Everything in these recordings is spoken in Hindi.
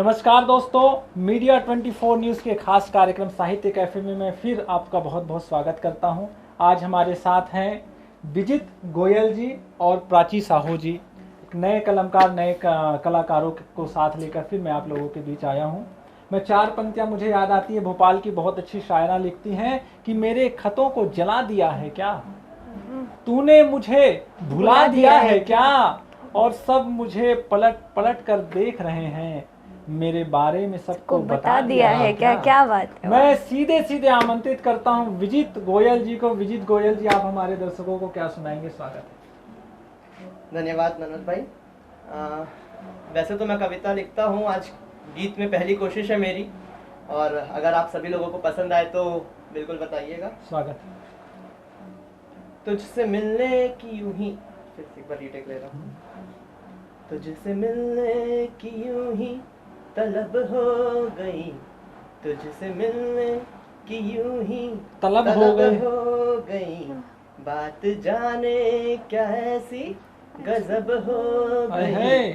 नमस्कार दोस्तों, मीडिया 24 न्यूज़ के खास कार्यक्रम साहित्य कैफे में मैं फिर आपका बहुत बहुत स्वागत करता हूं। आज हमारे साथ हैं विजित गोयल जी और प्राची साहू जी। एक नए कलाकार, नए कलाकारों को साथ लेकर फिर मैं आप लोगों के बीच आया हूं। मैं चार पंक्तियां मुझे याद आती है, भोपाल की बहुत अच्छी शायरा लिखती हैं कि मेरे खतों को जला दिया है क्या, तूने मुझे भुला दिया है क्या, और सब मुझे पलट पलट कर देख रहे हैं, मेरे बारे में सबको बता दिया है क्या। क्या बात है। मैं सीधे सीधे आमंत्रित करता हूं विजित गोयल जी को। विजित गोयल जी, आप हमारे दर्शकों को क्या सुनाएंगे? स्वागत है। धन्यवाद मनोज भाई। वैसे तो मैं कविता लिखता हूं, आज गीत में पहली कोशिश है मेरी, और अगर आप सभी लोगों को पसंद आए तो बिल्कुल बताइएगा। स्वागत है। तुझसे मिलने की यूं ही, फिर से एक बार रीटेक ले रहा हूं। तुझसे मिलने की यूं ही तलब हो गई, तुझसे मिलने की यूं ही तलब हो गई, बात जाने क्या ऐसी गजब हो गई,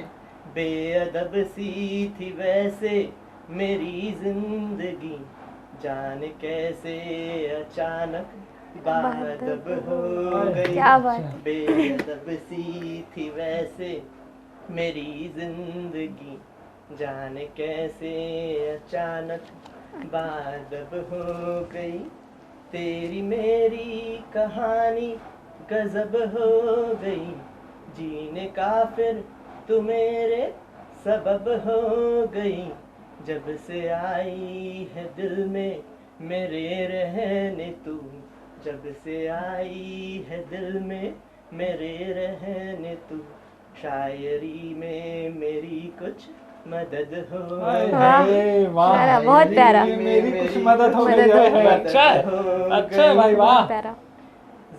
बेअदब सी थी वैसे मेरी जिंदगी, जाने कैसे अचानक बादब हो गई। क्या बात। बेअदब सी थी वैसे मेरी जिंदगी, जाने कैसे अचानक बादब हो गई, तेरी मेरी कहानी गजब हो गई, जीने का फिर तू मेरे सबब हो गई, जब से आई है दिल में मेरे रहने तू, जब से आई है दिल में मेरे रहने तू, शायरी में मेरी कुछ मदद हो गई। वाह, बहुत प्यारा। मेरी कुछ मदद हो गई। अच्छा अच्छा भाई, वाह।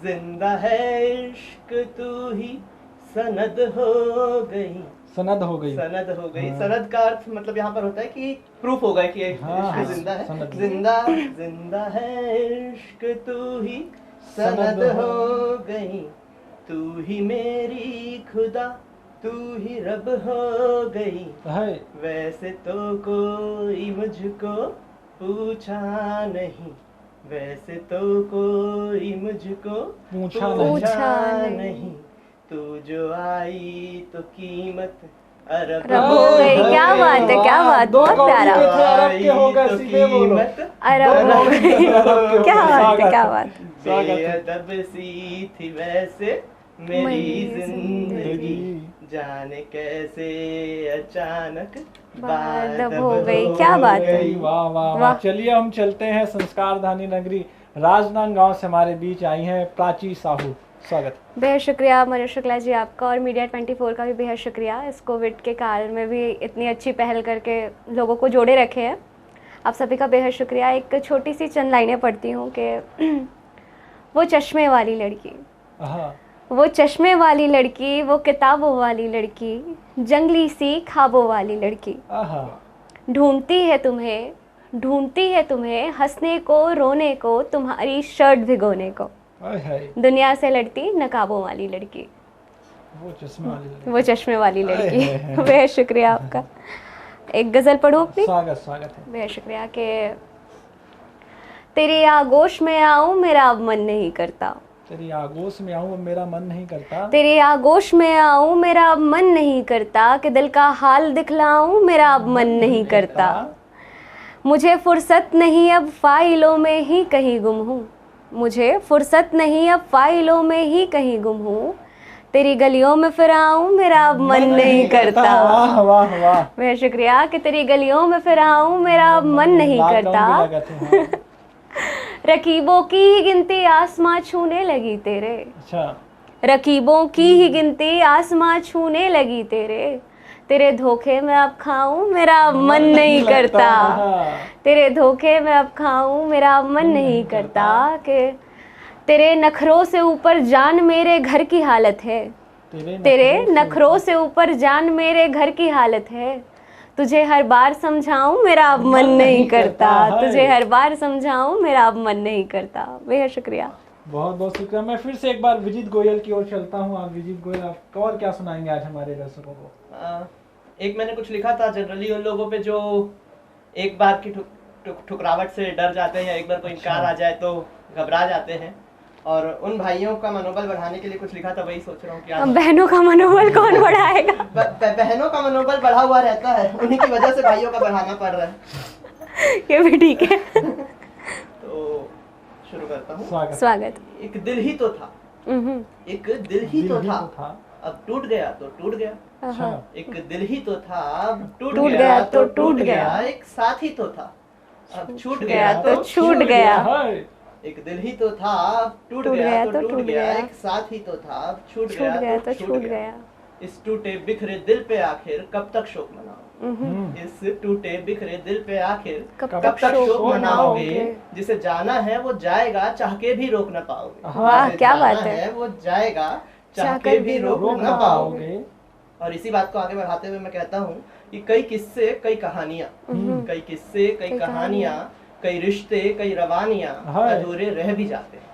जिंदा है इश्क तू ही सनद हो गई, सनद हो गई। सनद हो गई। सनद का अर्थ मतलब यहाँ पर होता है कि प्रूफ होगा कि इश्क जिंदा है। जिंदा जिंदा है इश्क तू ही सनद हो गई, तू ही मेरी खुदा तू ही रब हो गई, वैसे तो कोई मुझको पूछा नहीं, वैसे तो कोई मुझको पूछा नहीं, तू जो आई तो कीमत अरब हो गई। क्या बात है, क्या बात, बहुत प्यारा। तो कीमत अरब हो गई। क्या बात है, क्या बात। बेअदब सी थी वैसे मेरी जिंदगी, जाने कैसे अचानक बादब हो गई। क्या बात है। वाह वाह वाह। चलिए हम चलते हैं संस्कार धानी नगरी राजनांदगांव से हमारे बीच आई हैं प्राची साहू। स्वागत। बेहद शुक्रिया मनोज शुक्ला जी आपका, और मीडिया 24 का भी बेहद शुक्रिया। इस कोविड के काल में भी इतनी अच्छी पहल करके लोगों को जोड़े रखे हैं, आप सभी का बेहद शुक्रिया। एक छोटी सी चंद लाइनें पढ़ती हूँ कि वो चश्मे वाली लड़की, वो चश्मे वाली लड़की, वो किताबों वाली लड़की, जंगली सी ख्वाबों वाली लड़की, ढूंढती है तुम्हें हंसने को रोने को, तुम्हारी शर्ट भिगोने को, दुनिया से लड़ती नकाबों वाली लड़की, वो चश्मे वाली लड़की। बेहद शुक्रिया आपका। एक गजल पढ़ूं अपनी? स्वागत है। बेहद शुक्रिया। के तेरी आगोश में आऊं मेरा अब मन नहीं करता, तेरी आगोश में आऊं मेरा मन नहीं करता, तेरी आगोश में आऊं मेरा अब मन नहीं करता, कि दिल का हाल दिखलाऊं मेरा अब मन नहीं करता, मुझे फुर्सत नहीं अब फाइलों में ही कहीं गुम हूँ, मुझे फुर्सत नहीं अब फाइलों में ही कहीं गुम हूँ, तेरी गलियों में फिर आऊं मेरा अब मन नहीं करता। वाह वाह वाह। बेहद शुक्रिया। कि तेरी गलियों में फिर आऊं मेरा अब मन नहीं करता, रकीबों की ही गिनती आसमां छूने लगी तेरे, रकीबों की ही गिनती आसमां छूने लगी तेरे, तेरे धोखे में अब खाऊं मेरा अब मन नहीं करता, तेरे धोखे में अब खाऊं मेरा अब मन नहीं करता, कि तेरे नखरों से ऊपर जान मेरे घर की हालत है, तेरे नखरों से ऊपर जान मेरे घर की हालत है, तुझे हर बार समझाऊं मेरा अब मन नहीं करता, तुझे हर बार समझाऊं मेरा अब मन नहीं करता। बेहद शुक्रिया। बहुत बहुत शुक्रिया। मैं फिर से एक बार विजित गोयल की ओर चलता हूँ। आप विजित गोयल, आप और क्या सुनाएंगे आज हमारे दर्शकों को? एक मैंने कुछ लिखा था, जनरली उन लोगों पे जो एक बार की ठुकरावट से डर जाते हैं या एक बार कोई इनकार आ जाए तो घबरा जाते हैं, और उन भाइयों का मनोबल बढ़ाने के लिए कुछ लिखा था, वही सोच रहा हूँ क्या। बहनों का मनोबल कौन बढ़ाएगा? बहनों का मनोबल बढ़ा हुआ रहता है, उन्हीं की वजह से भाइयों का बढ़ाना पड़ रहा है। ये भी ठीक है। तो शुरू करता हूँ। स्वागत। एक दिल ही तो था, एक दिल ही तो था, अब टूट गया तो टूट गया। एक दिल ही तो था, अब टूट गया तो टूट गया। एक साथ ही तो था, अब छूट गया तो छूट गया। एक दिल ही तो था, अब टूट गया तो टूट गया। एक साथ ही तो था, अब छूट गया तो छूट गया। इस टूटे बिखरे दिल पे आखिर कब तक शोक मनाओगे? इस टूटे बिखरे दिल पे आखिर कब तक शोक मनाओगे? जिसे जाना है वो जाएगा, चाह के भी रोक न पाओगे। वाह, क्या बात है। वो जाएगा, चाह के भी रोक न पाओगे। और इसी बात को आगे बढ़ाते हुए मैं कहता हूँ कि कई किस्से, कई कहानियाँ, कई किस्से, कई कहानियाँ, कई रिश्ते, कई रवानियाँ अधूरे रह भी जाते हैं।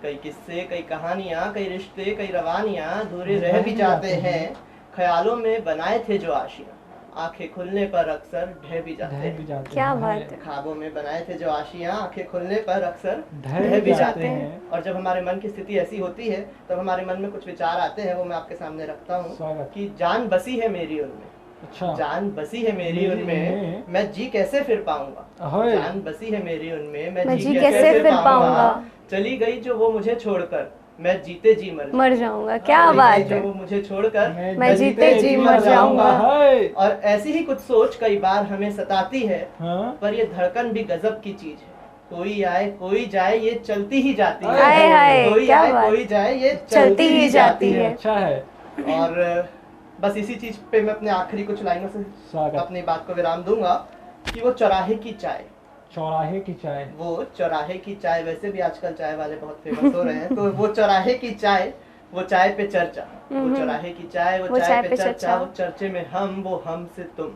कई किस्से, कई कहानियाँ, कई रिश्ते, कई रवानियाँ अधूरे रह भी जाते हैं। ख्यालों में बनाए थे जो आशियाँ, आंखें खुलने पर अक्सर ढह भी जाते हैं। क्या बात है। ख्वाबों में बनाए थे जो आशियाँ, आंखें खुलने पर अक्सर ढह भी जाते हैं। और जब हमारे मन की स्थिति ऐसी होती है तब हमारे मन में कुछ विचार आते हैं, वो मैं आपके सामने रखता हूँ कि जान बसी है मेरी उनमें। अच्छा। जान बसी है मेरी उनमें, मैं जी कैसे फिर पाऊंगा? जान बसी है मेरी उनमें, मैं जी कैसे फिर पाऊंगा? चली गई जो वो मुझे छोड़कर, मैं जीते जी मर जाऊंगा। क्या बात है। जो वो मुझे छोड़कर मैं जीते जी मर जाऊंगा। और ऐसी ही कुछ सोच कई बार हमें सताती है, पर ये धड़कन भी गजब की चीज है। कोई आए कोई जाए ये चलती ही जाती है। कोई आए कोई जाए ये चलती ही जाती है। अच्छा है। और बस इसी चीज पे मैं अपने आखिरी कुछ लाइनों से अपनी बात को विराम दूंगा कि वो चौराहे की चाय, चौराहे की चाय, वो चौराहे की चाय। वैसे भी आजकल चाय वाले बहुत फेमस हो रहे हैं, तो वो चौराहे की चाय, वो चाय पे चर्चा, वो चौराहे की चाय, वो चाय पे चर्चा, वो चर्चे में हम, वो हम से तुम।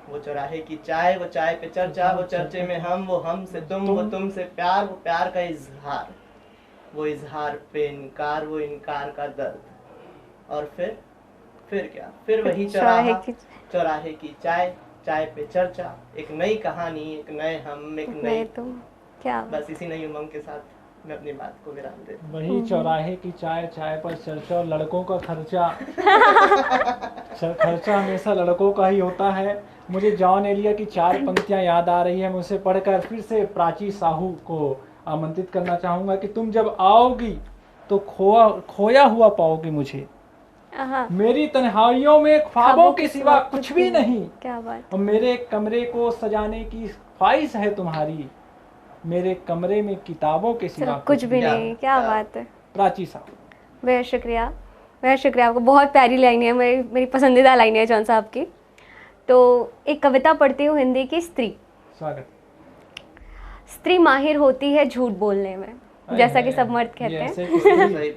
वो चौराहे की चाय, वो चाय पे चर्चा, वो चर्चे में हम, वो हम से तुम, वो तुम से प्यार, वो प्यार का इजहार, वो इजहार पे इनकार, वो इनकार का दर्द। और फिर क्या, फिर वही चौराहे की चाय, चाय पे चर्चा, एक नई कहानी, एक नए हम, एक नई तुम। क्या बस इसी नई उमंग के साथ मैं अपनी बात को विराम दे। वही चौराहे की चाय, चाय पर चर्चा, और लड़कों का खर्चा। खर्चा हमेशा लड़कों का ही होता है। मुझे जॉन एलिया की 4 पंक्तियां याद आ रही है, मैं उसे पढ़कर फिर से प्राची साहू को आमंत्रित करना चाहूंगा कि तुम जब आओगी तो खोया हुआ पाओगी मुझे, मेरी तन्हाइयों में ख्वाबों के सिवा कुछ भी नहीं। क्या बात। और मेरे कमरे को सजाने की ख्वाहिश है तुम्हारी, मेरे कमरे में किताबों के सिवा कुछ भी नहीं। क्या बात है। प्राची साहब, बेहद शुक्रिया, बेहद शुक्रिया आपको। बहुत प्यारी लाइन है, मेरी पसंदीदा लाइन है जॉन साहब की। तो एक कविता पढ़ती हूँ हिंदी की, स्त्री। स्वागत। स्त्री माहिर होती है झूठ बोलने में, जैसा कि सब मर्द कहते हैं।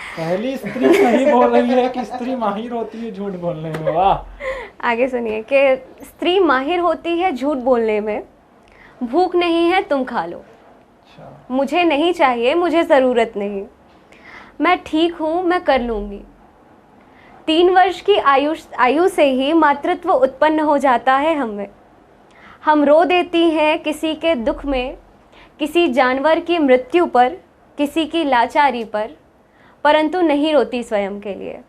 पहली स्त्री सही बोल रही है कि स्त्री माहिर होती है झूठ बोलने में। वाह। आगे सुनिए कि स्त्री माहिर होती है झूठ बोलने में, भूख नहीं है तुम खा लो। अच्छा। मुझे नहीं चाहिए, मुझे ज़रूरत नहीं, मैं ठीक हूँ, मैं कर लूँगी। 3 वर्ष की आयु से ही मातृत्व उत्पन्न हो जाता है हमें। हम रो देती हैं किसी के दुख में, किसी जानवर की मृत्यु पर, किसी की लाचारी पर, परंतु नहीं रोती स्वयं के लिए।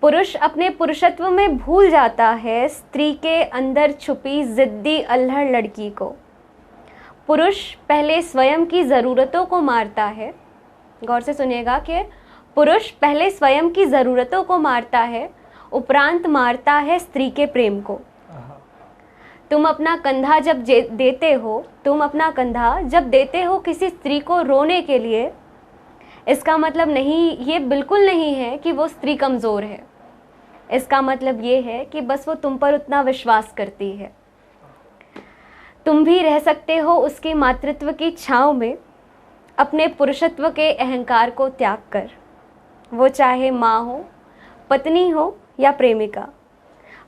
पुरुष अपने पुरुषत्व में भूल जाता है स्त्री के अंदर छुपी जिद्दी अल्हड़ लड़की को। पुरुष पहले स्वयं की ज़रूरतों को मारता है। गौर से सुनिएगा कि पुरुष पहले स्वयं की ज़रूरतों को मारता है, उपरांत मारता है स्त्री के प्रेम को। तुम अपना कंधा जब देते हो, तुम अपना कंधा जब देते हो किसी स्त्री को रोने के लिए, इसका मतलब नहीं, ये बिल्कुल नहीं है कि वो स्त्री कमज़ोर है। इसका मतलब ये है कि बस वो तुम पर उतना विश्वास करती है। तुम भी रह सकते हो उसके मातृत्व की छाँव में, अपने पुरुषत्व के अहंकार को त्याग कर। वो चाहे माँ हो, पत्नी हो या प्रेमिका,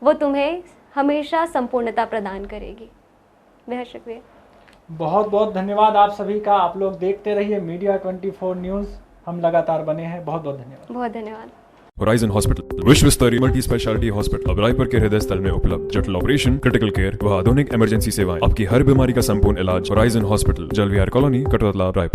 वो तुम्हें हमेशा संपूर्णता प्रदान करेगी। बेहद शुक्रिया। बहुत बहुत धन्यवाद आप सभी का। आप लोग देखते रहिए मीडिया 24 न्यूज़। हम लगातार बने हैं। बहुत बहुत धन्यवाद। बहुत धन्यवाद। होराइजन हॉस्पिटल विश्व स्तरीय मल्टी स्पेशलिटी हॉस्पिटल अब रायपुर के हृदय स्थल में उपलब्ध। जटिल ऑपरेशन, क्रिटिकल केयर व आधुनिक इमरजेंसी सेवाएं, आपकी हर बीमारी का संपूर्ण इलाज horizon hospital, जलविहार colony, Katotala, Raipur.